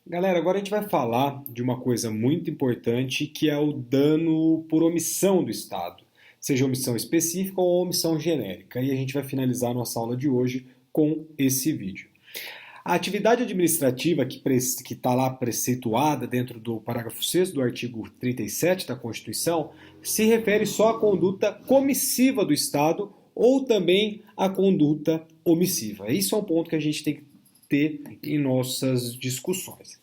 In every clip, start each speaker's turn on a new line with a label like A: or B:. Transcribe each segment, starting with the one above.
A: Galera, agora a gente vai falar de uma coisa muito importante que é o dano por omissão do Estado, seja omissão específica ou omissão genérica. E a gente vai finalizar a nossa aula de hoje com esse vídeo. A atividade administrativa que está lá preceituada dentro do parágrafo 6º do artigo 37 da Constituição se refere só à conduta comissiva do Estado ou também à conduta omissiva. Isso é um ponto que a gente tem que ter em nossas discussões.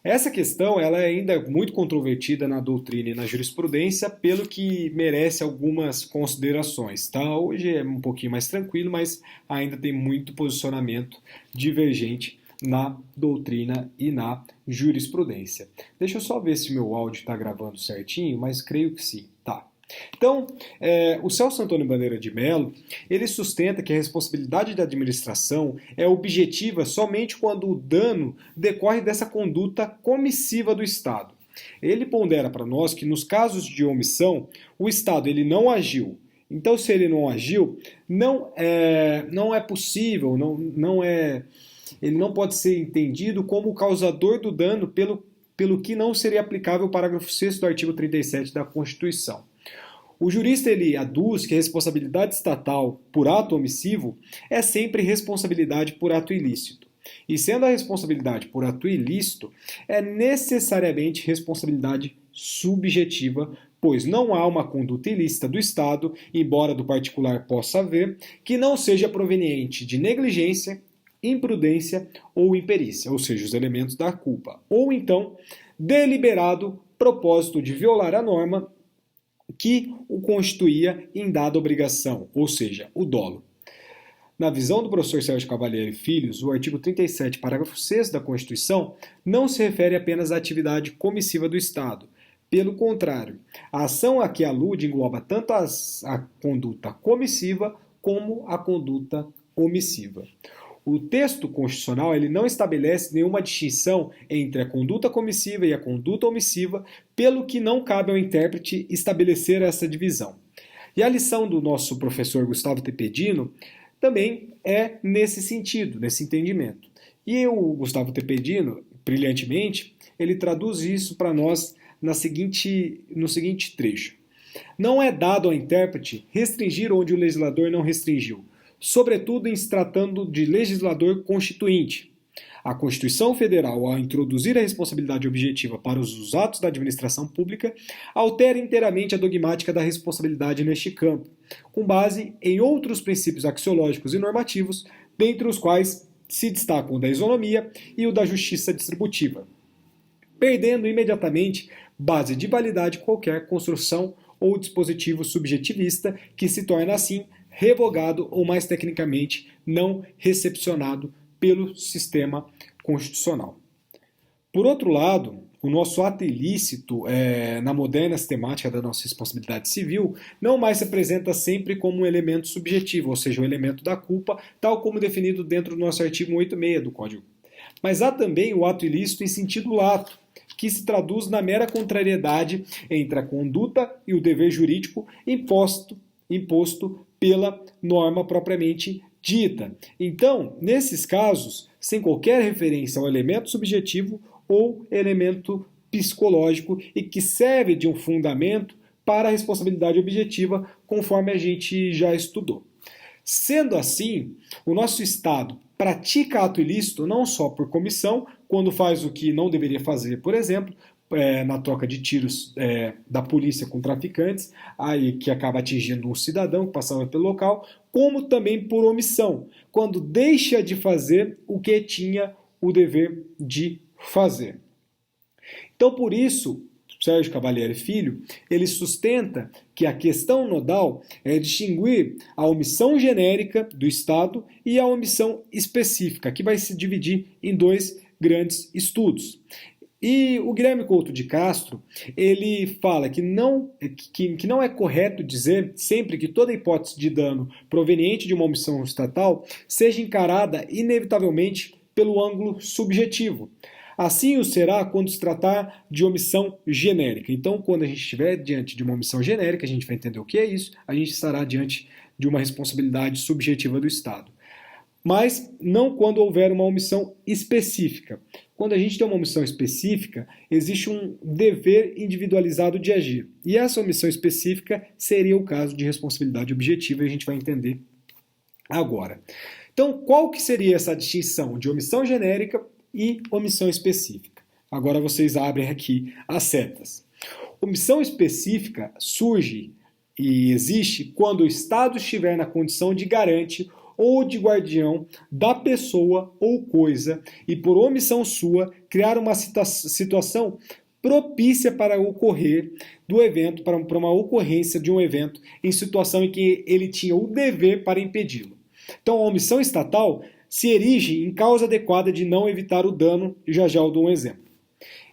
A: Essa questão ela é ainda muito controvertida na doutrina e na jurisprudência, pelo que merece algumas considerações. Tá? Hoje é um pouquinho mais tranquilo, mas ainda tem muito posicionamento divergente na doutrina e na jurisprudência. Deixa eu só ver se meu áudio está gravando certinho, mas creio que sim. Tá. Então, o Celso Antônio Bandeira de Mello, ele sustenta que a responsabilidade da administração é objetiva somente quando o dano decorre dessa conduta comissiva do Estado. Ele pondera para nós que nos casos de omissão, o Estado ele não agiu. Então, se ele não agiu, não é possível, ele não pode ser entendido como o causador do dano pelo que não seria aplicável o parágrafo 6º do artigo 37 da Constituição. O jurista ele aduz que a responsabilidade estatal por ato omissivo é sempre responsabilidade por ato ilícito. E sendo a responsabilidade por ato ilícito, é necessariamente responsabilidade subjetiva, pois não há uma conduta ilícita do Estado, embora do particular possa haver, que não seja proveniente de negligência, imprudência ou imperícia, ou seja, os elementos da culpa, ou então deliberado propósito de violar a norma que o constituía em dada obrigação, ou seja, o dolo. Na visão do professor Sérgio Cavalieri Filhos, o artigo 37, parágrafo 6º da Constituição não se refere apenas à atividade comissiva do Estado. Pelo contrário, a ação a que alude engloba tanto a conduta comissiva como a conduta omissiva. O texto constitucional ele não estabelece nenhuma distinção entre a conduta comissiva e a conduta omissiva, pelo que não cabe ao intérprete estabelecer essa divisão. E a lição do nosso professor Gustavo Tepedino também é nesse sentido, nesse entendimento. E o Gustavo Tepedino, brilhantemente, ele traduz isso para nós no seguinte trecho. Não é dado ao intérprete restringir onde o legislador não restringiu, sobretudo em se tratando de legislador constituinte. A Constituição Federal, ao introduzir a responsabilidade objetiva para os atos da administração pública, altera inteiramente a dogmática da responsabilidade neste campo, com base em outros princípios axiológicos e normativos, dentre os quais se destacam o da isonomia e o da justiça distributiva, perdendo imediatamente base de validade qualquer construção ou dispositivo subjetivista que se torna assim revogado ou, mais tecnicamente, não recepcionado pelo sistema constitucional. Por outro lado, o nosso ato ilícito, na moderna sistemática da nossa responsabilidade civil, não mais se apresenta sempre como um elemento subjetivo, ou seja, o elemento da culpa, tal como definido dentro do nosso artigo 186 do Código. Mas há também o ato ilícito em sentido lato, que se traduz na mera contrariedade entre a conduta e o dever jurídico imposto pela norma propriamente dita. Então, nesses casos, sem qualquer referência ao elemento subjetivo ou elemento psicológico e que serve de um fundamento para a responsabilidade objetiva, conforme a gente já estudou. Sendo assim, o nosso Estado pratica ato ilícito não só por comissão, quando faz o que não deveria fazer, por exemplo, na troca de tiros da polícia com traficantes, aí que acaba atingindo um cidadão que passava pelo local, como também por omissão, quando deixa de fazer o que tinha o dever de fazer. Então, por isso, Sérgio Cavalieri Filho, ele sustenta que a questão nodal é distinguir a omissão genérica do Estado e a omissão específica, que vai se dividir em dois grandes estudos. E o Guilherme Couto de Castro, ele fala que não é correto dizer sempre que toda hipótese de dano proveniente de uma omissão estatal seja encarada inevitavelmente pelo ângulo subjetivo. Assim o será quando se tratar de omissão genérica. Então, quando a gente estiver diante de uma omissão genérica, a gente vai entender o que é isso, a gente estará diante de uma responsabilidade subjetiva do Estado. mas não quando houver uma omissão específica. Quando a gente tem uma omissão específica, existe um dever individualizado de agir. E essa omissão específica seria o caso de responsabilidade objetiva, e a gente vai entender agora. Então, qual que seria essa distinção de omissão genérica e omissão específica? Agora vocês abrem aqui as setas. Omissão específica surge e existe quando o Estado estiver na condição de garante ou de guardião da pessoa ou coisa e, por omissão sua, criar uma situação propícia para ocorrer do evento, para uma ocorrência de um evento em situação em que ele tinha o dever para impedi-lo. Então, a omissão estatal se erige em causa adequada de não evitar o dano, e já já eu dou um exemplo.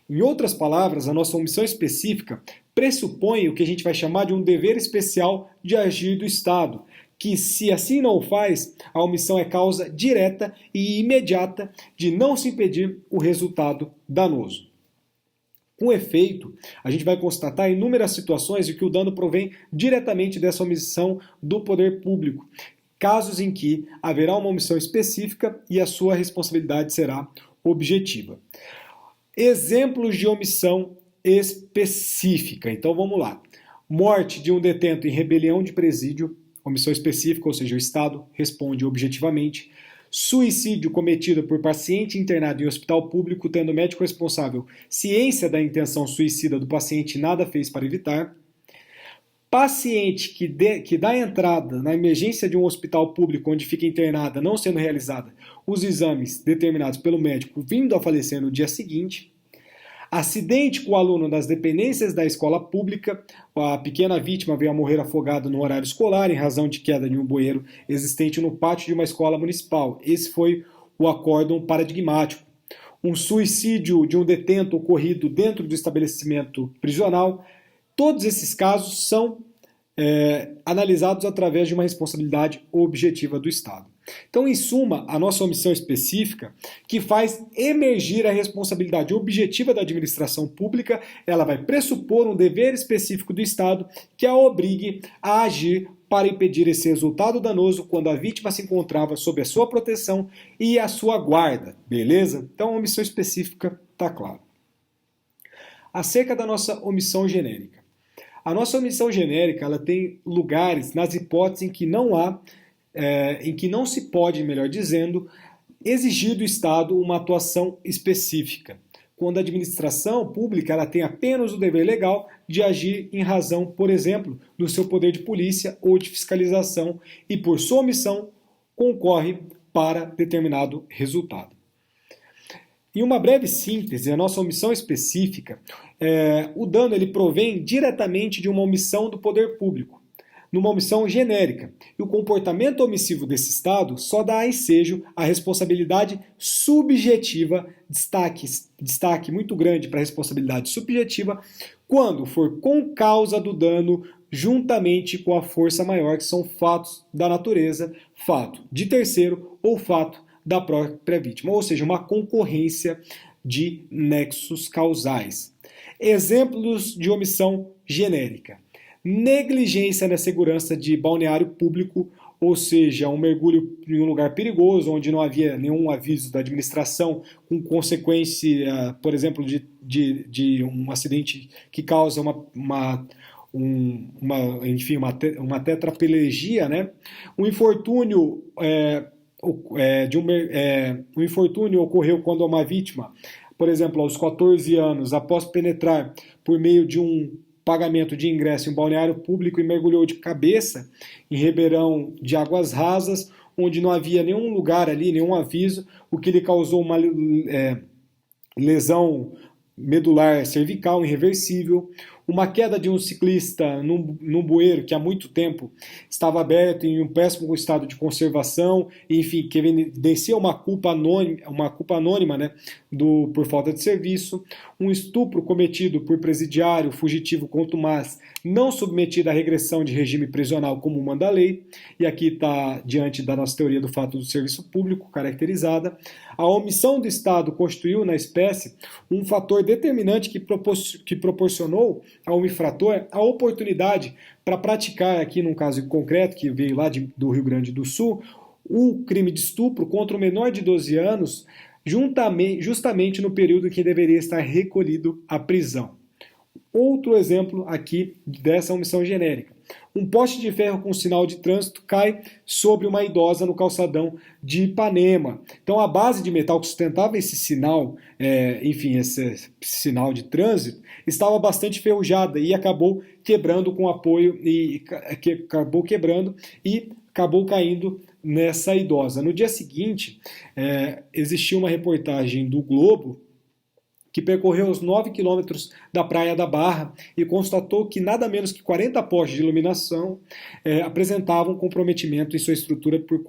A: Em outras palavras, a nossa omissão específica pressupõe o que a gente vai chamar de um dever especial de agir do Estado, que, se assim não o faz, a omissão é causa direta e imediata de não se impedir o resultado danoso. Com efeito, a gente vai constatar inúmeras situações em que o dano provém diretamente dessa omissão do poder público, casos em que haverá uma omissão específica e a sua responsabilidade será objetiva. Exemplos de omissão específica. Então vamos lá. Morte de um detento em rebelião de presídio, omissão específica, ou seja, o Estado responde objetivamente. Suicídio cometido por paciente internado em hospital público, tendo o médico responsável ciência da intenção suicida do paciente e nada fez para evitar. Paciente que dá entrada na emergência de um hospital público onde fica internada, não sendo realizada os exames determinados pelo médico, vindo a falecer no dia seguinte. Acidente com o aluno das dependências da escola pública, a pequena vítima veio a morrer afogada no horário escolar em razão de queda de um bueiro existente no pátio de uma escola municipal. Esse foi o acórdão paradigmático. Um suicídio de um detento ocorrido dentro do estabelecimento prisional. Todos esses casos são analisados através de uma responsabilidade objetiva do Estado. Então, em suma, a nossa omissão específica, que faz emergir a responsabilidade objetiva da administração pública, ela vai pressupor um dever específico do Estado que a obrigue a agir para impedir esse resultado danoso quando a vítima se encontrava sob a sua proteção e a sua guarda, beleza? Então, a omissão específica está claro. Acerca da nossa omissão genérica. A nossa omissão genérica ela tem lugares nas hipóteses em que não se pode, melhor dizendo, exigir do Estado uma atuação específica, quando a administração pública ela tem apenas o dever legal de agir em razão, por exemplo, do seu poder de polícia ou de fiscalização e, por sua omissão, concorre para determinado resultado. Em uma breve síntese, a nossa omissão específica, o dano ele provém diretamente de uma omissão do poder público, numa omissão genérica. E o comportamento omissivo desse Estado só dá ensejo à responsabilidade subjetiva, destaque muito grande para a responsabilidade subjetiva, quando for com causa do dano juntamente com a força maior, que são fatos da natureza, fato de terceiro ou fato da própria vítima, ou seja, uma concorrência de nexos causais. Exemplos de omissão genérica. Negligência na segurança de balneário público, ou seja, um mergulho em um lugar perigoso, onde não havia nenhum aviso da administração, com consequência, por exemplo, de um acidente que causa uma tetraplegia, né? Um infortúnio um infortúnio ocorreu quando uma vítima, por exemplo, aos 14 anos, após penetrar por meio de um pagamento de ingresso em um balneário público e mergulhou de cabeça em Ribeirão de Águas Rasas, onde não havia nenhum lugar ali, nenhum aviso, o que lhe causou uma lesão medular cervical irreversível, uma queda de um ciclista num bueiro que há muito tempo estava aberto em um péssimo estado de conservação, enfim, que evidencia uma culpa anônima, né, por falta de serviço, um estupro cometido por presidiário fugitivo contumaz não submetido à regressão de regime prisional como manda a lei, e aqui está diante da nossa teoria do fato do serviço público caracterizada. A omissão do Estado constituiu na espécie um fator determinante que proporcionou ao infrator a oportunidade para praticar, aqui num caso concreto, que veio lá do Rio Grande do Sul, o crime de estupro contra um menor de 12 anos, justamente no período em que deveria estar recolhido à prisão. Outro exemplo aqui dessa omissão genérica. Um poste de ferro com sinal de trânsito cai sobre uma idosa no calçadão de Ipanema. Então a base de metal que sustentava esse sinal, esse sinal de trânsito, estava bastante enferrujada e acabou quebrando com apoio e acabou caindo nessa idosa. No dia seguinte, existiu uma reportagem do Globo que percorreu os 9 quilômetros da Praia da Barra e constatou que nada menos que 40 postes de iluminação apresentavam comprometimento em sua estrutura por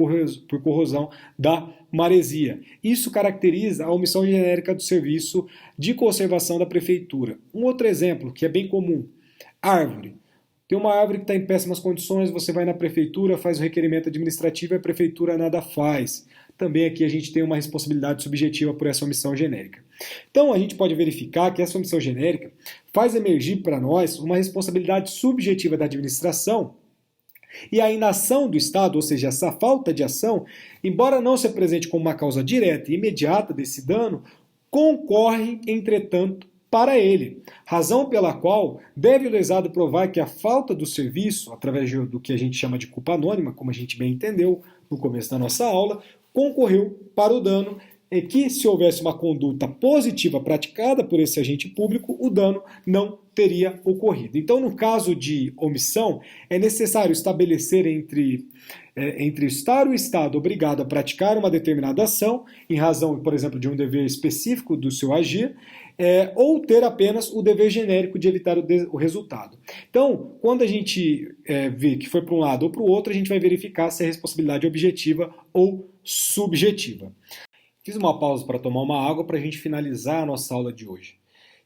A: corrosão da maresia. Isso caracteriza a omissão genérica do serviço de conservação da prefeitura. Um outro exemplo, que é bem comum, árvore. Tem uma árvore que está em péssimas condições, você vai na prefeitura, faz o requerimento administrativo e a prefeitura nada faz. Também aqui a gente tem uma responsabilidade subjetiva por essa omissão genérica. Então a gente pode verificar que essa omissão genérica faz emergir para nós uma responsabilidade subjetiva da administração e a inação do Estado, ou seja, essa falta de ação, embora não se apresente como uma causa direta e imediata desse dano, concorre, entretanto, para ele, razão pela qual deve o lesado provar que a falta do serviço, através do que a gente chama de culpa anônima, como a gente bem entendeu no começo da nossa aula, concorreu para o dano e que, se houvesse uma conduta positiva praticada por esse agente público, o dano não teria ocorrido. Então, no caso de omissão, é necessário estabelecer entre estar o Estado obrigado a praticar uma determinada ação, em razão, por exemplo, de um dever específico do seu agir, ou ter apenas o dever genérico de evitar o resultado. Então, quando a gente vê que foi para um lado ou para o outro, a gente vai verificar se é responsabilidade objetiva ou subjetiva. Fiz uma pausa para tomar uma água para a gente finalizar a nossa aula de hoje.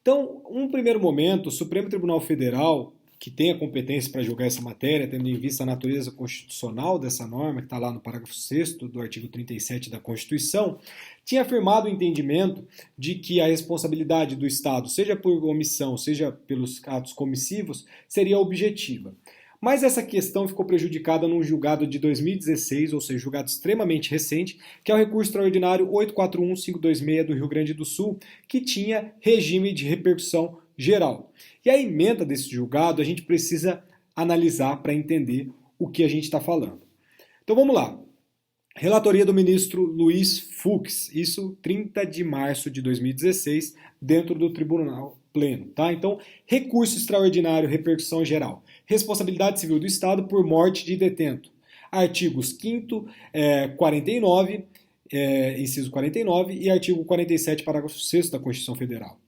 A: Então, num primeiro momento, o Supremo Tribunal Federal, que tem a competência para julgar essa matéria, tendo em vista a natureza constitucional dessa norma, que está lá no parágrafo 6º do artigo 37 da Constituição, tinha afirmado o entendimento de que a responsabilidade do Estado, seja por omissão, seja pelos atos comissivos, seria objetiva. Mas essa questão ficou prejudicada num julgado de 2016, ou seja, julgado extremamente recente, que é o recurso extraordinário 841526 do Rio Grande do Sul, que tinha regime de repercussão geral. E a emenda desse julgado a gente precisa analisar para entender o que a gente está falando. Então vamos lá. Relatoria do ministro Luiz Fux, isso 30 de março de 2016, dentro do Tribunal Pleno. Tá? Então, recurso extraordinário, repercussão geral. Responsabilidade civil do Estado por morte de detento. Artigos 5º, 49, inciso 49 e artigo 47, parágrafo 6º da Constituição Federal.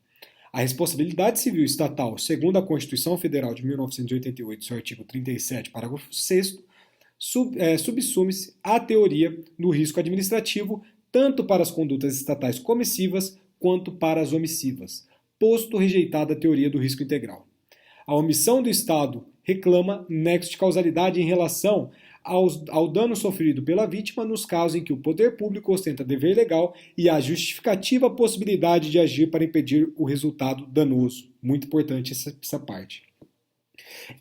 A: A responsabilidade civil estatal, segundo a Constituição Federal de 1988, seu artigo 37, parágrafo 6º, subsume-se à teoria do risco administrativo, tanto para as condutas estatais comissivas quanto para as omissivas, posto rejeitada a teoria do risco integral. A omissão do Estado reclama nexo de causalidade em relação ao dano sofrido pela vítima nos casos em que o poder público ostenta dever legal e a justificativa possibilidade de agir para impedir o resultado danoso. Muito importante essa parte.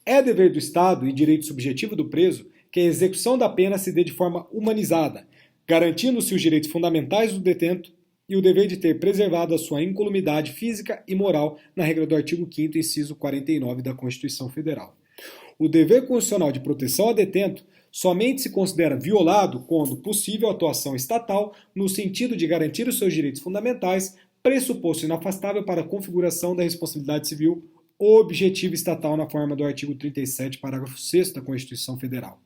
A: É dever do Estado e direito subjetivo do preso que a execução da pena se dê de forma humanizada, garantindo-se os direitos fundamentais do detento e o dever de ter preservado a sua incolumidade física e moral na regra do artigo 5º, inciso 49 da Constituição Federal. O dever constitucional de proteção ao detento somente se considera violado quando possível a atuação estatal no sentido de garantir os seus direitos fundamentais, pressuposto inafastável para a configuração da responsabilidade civil objetiva estatal na forma do artigo 37, parágrafo 6º da Constituição Federal.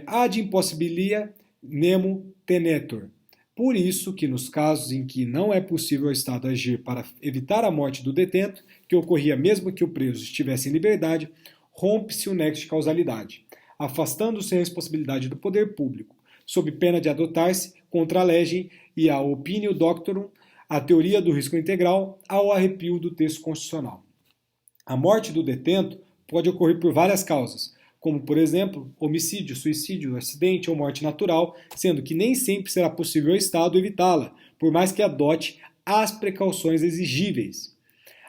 A: Ad impossibilia nemo tenetur. Por isso que nos casos em que não é possível ao Estado agir para evitar a morte do detento, que ocorria mesmo que o preso estivesse em liberdade, rompe-se o nexo de causalidade, afastando-se a responsabilidade do poder público, sob pena de adotar-se contra a legem e a opinio doctorum, a teoria do risco integral, ao arrepio do texto constitucional. A morte do detento pode ocorrer por várias causas, como, por exemplo, homicídio, suicídio, acidente ou morte natural, sendo que nem sempre será possível ao Estado evitá-la, por mais que adote as precauções exigíveis.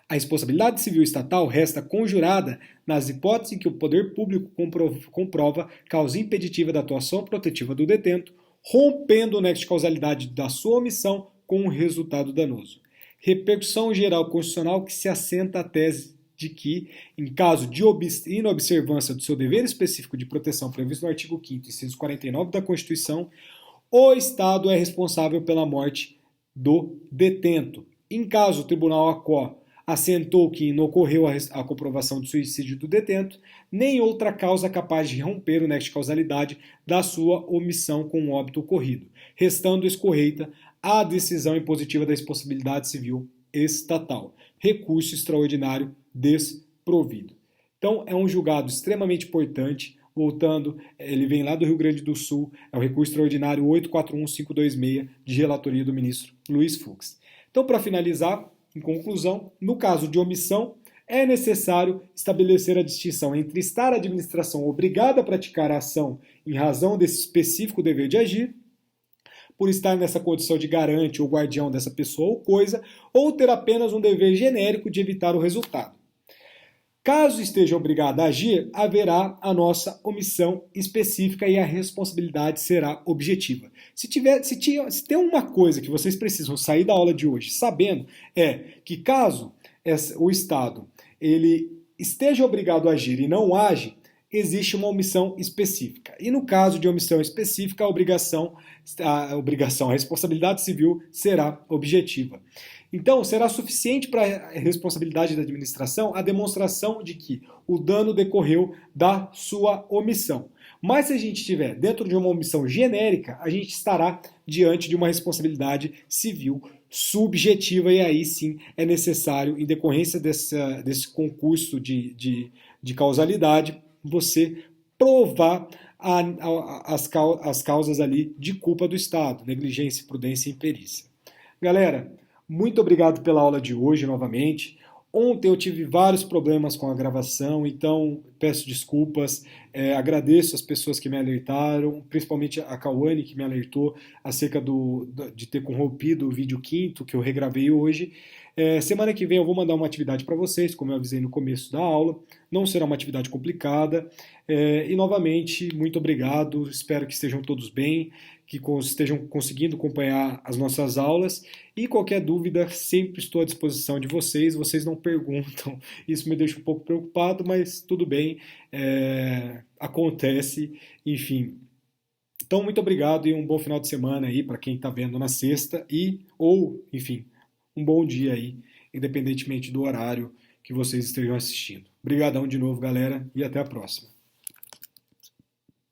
A: A responsabilidade civil estatal resta conjurada nas hipóteses em que o poder público comprova causa impeditiva da atuação protetiva do detento, rompendo o nexo de causalidade da sua omissão com um resultado danoso. Repercussão geral constitucional que se assenta à tese de que, em caso de inobservância do seu dever específico de proteção previsto no artigo 5º, inciso 49 da Constituição, o Estado é responsável pela morte do detento. Em caso o Tribunal ACO assentou que não ocorreu a comprovação do suicídio do detento, nem outra causa capaz de romper o nexo de causalidade da sua omissão com o óbito ocorrido, restando escorreita a decisão impositiva da responsabilidade civil estatal. Recurso extraordinário desprovido. Então, é um julgado extremamente importante. Voltando, ele vem lá do Rio Grande do Sul, é o recurso extraordinário 841526, de relatoria do ministro Luiz Fux. Então, para finalizar, em conclusão, no caso de omissão, é necessário estabelecer a distinção entre estar a administração obrigada a praticar a ação em razão desse específico dever de agir, por estar nessa condição de garante ou guardião dessa pessoa ou coisa, ou ter apenas um dever genérico de evitar o resultado. Caso esteja obrigado a agir, haverá a nossa omissão específica e a responsabilidade será objetiva. Se tem uma coisa que vocês precisam sair da aula de hoje sabendo, é que caso o Estado ele esteja obrigado a agir e não age, existe uma omissão específica. E no caso de omissão específica, a responsabilidade civil será objetiva. Então, será suficiente para a responsabilidade da administração a demonstração de que o dano decorreu da sua omissão. Mas se a gente estiver dentro de uma omissão genérica, a gente estará diante de uma responsabilidade civil subjetiva e aí sim é necessário, em decorrência desse concurso de causalidade, você provar as causas ali de culpa do Estado, negligência, imprudência e imperícia. Galera, muito obrigado pela aula de hoje novamente. Ontem eu tive vários problemas com a gravação, então peço desculpas. Agradeço as pessoas que me alertaram, principalmente a Cauane que me alertou acerca de ter corrompido o vídeo quinto que eu regravei hoje. Semana que vem eu vou mandar uma atividade para vocês, como eu avisei no começo da aula. Não será uma atividade complicada. E novamente, muito obrigado. Espero que estejam todos bem, que estejam conseguindo acompanhar as nossas aulas. E qualquer dúvida, sempre estou à disposição de vocês. Vocês não perguntam. Isso me deixa um pouco preocupado, mas tudo bem. Acontece. Enfim. Então, muito obrigado e um bom final de semana aí para quem está vendo na sexta enfim, um bom dia aí, independentemente do horário que vocês estejam assistindo. Obrigadão de novo, galera, e até a próxima.